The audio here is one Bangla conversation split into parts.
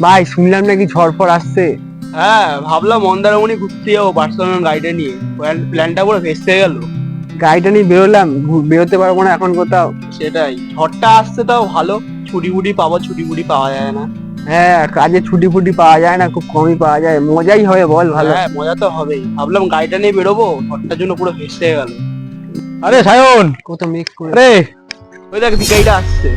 ভাই শুনলাম নাকি ঝড় ফড় আসছে। হ্যাঁ, ভাবলাম মন্দারমণি ঘুরতে যাবো পার্সোনাল গাইডে নিয়ে। প্ল্যানটা পুরো ভেস্তে গেল। গাড়িটা নিয়ে বেরোলাম, বেরোতে পারবো না এখন কোথাও। সেটাই, ঝড়টা আসছে তাও ভালো। ছুটি ফুটি পাবো, ছুটি ফুটি পাওয়া যায় না। হ্যাঁ, কাজে ছুটি ফুটি পাওয়া যায় না, খুব কমই পাওয়া যায়, মজাই হবে বল ভালো। হ্যাঁ, মজা তো হবেই। ভাবলাম গাড়িটা নিয়ে বেরোবো, ঝড়টার জন্য পুরো ভেস্তে গেল। আরে সায়ন, কত মেঘ করে। আরে ওই দেখ দিকাইটা আসছে।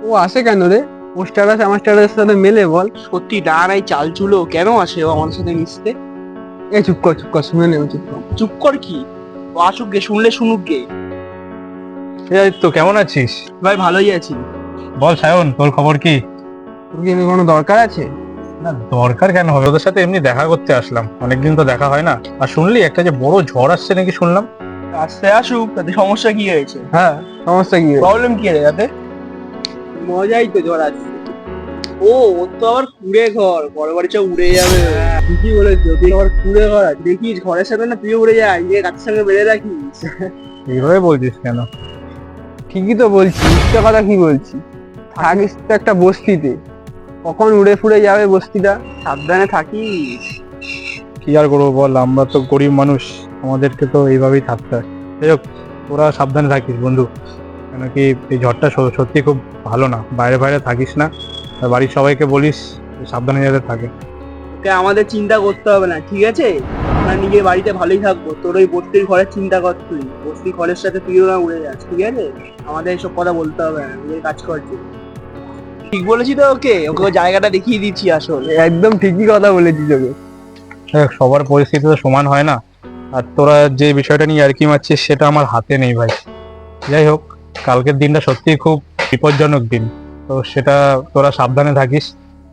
ও আসে কেন রে? ও স্ট্যাটাস আমার স্ট্যাটাসের সাথে মেলে বল। সত্যি না নাই চাল চুলো কেন আসে ও আমার সাথে মিশতে? এ চুপ কর চুপ কর, শুনে নেব চুপ কর। চুপ কর কি? ও আসুক গে, শুনলে শুনুক গে। এই তো কেমন আছিস? ভাই ভালোই আছি। বল সায়ন, তোর খবর কি? তোর কি কোনো দরকার আছে? না, দরকার কেন হবে? ওদের সাথে এমনি দেখা করতে আসলাম, অনেকদিন তো দেখা হয় না। আর শুনলি একটা যে বড় ঝড় আসছে নাকি শুনলাম। আসতে আসুক, তাতে সমস্যা কি হয়েছে? হ্যাঁ, সমস্যা কি? প্রবলেম কি রে তাতে? মজাই তো ঝড় আসছে। ও, ওর তো আবার কুড়ে ঘর, বড় বাড়ি চা উড়ে যাবে। ঠিকই বলেছ, যদি তোর কুড়ে ঘর আছে, দেখিস ঘরের সাথে না তুই উড়ে যায়, গিয়ে গাছের সঙ্গে বেড়ে রাখিস। এইভাবে বলছিস কেন? ঠিকই তো বলছি, মিথ্যে কথা কি বলছি? থাকিস তো একটা বস্তিতে, কখন উড়ে ফুড়ে যাবে বস্তিটা। সাবধানে থাকিস। কি আর করবো বল, আমরা তো গরিব মানুষ, আমাদেরকে তো এইভাবেই থাকতে হয়। যাই হোক, তোরা সাবধানে থাকিস বন্ধু। কেন কি এই ঝড়টা সত্যি খুব ভালো না। বাইরে বাইরে থাকিস না, আর বাড়ির সবাইকে বলিস সাবধানে যাতে থাকে। ওকে আমাদের চিন্তা করতে হবে না, ঠিক আছে? আমরা নিজের বাড়িতে ভালোই থাকবো। তোর ওই বস্তির ঘরের চিন্তা কর, তুই বস্তির ঘরের সাথে তুইও না উড়ে যাস, ঠিক আছে? আমাদের এসব কথা বলতে হবে না, নিজের কাজ করছি। ঠিক বলেছি তো, ওকে ওকে ওই জায়গাটা দেখিয়ে দিচ্ছি আসলে। একদম ঠিকই কথা বলেছিস তোকে। দেখ, সবার পরিস্থিতি তো সমান হয় না। আর তোরা যে বিষয়টা নিয়ে আর কি মারছিস সেটা আমার হাতে নেই ভাই। যাই হোক, কালকের দিনটা সত্যিই খুব বিপজ্জনক দিন। তো সেটা তোরা সাবধানে থাকিস।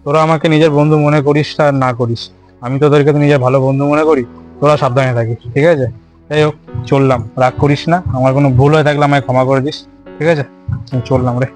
তোরা আমাকে নিজের বন্ধু মনে করিস আর না করিস, আমি তোদেরকে তো নিজের ভালো বন্ধু মনে করি। তোরা সাবধানে থাকিস, ঠিক আছে? যাই হোক, চললাম, রাগ করিস না। আমার কোনো ভুল হয়ে থাকলে আমায় ক্ষমা করে দিস, ঠিক আছে? আমি চললাম রে।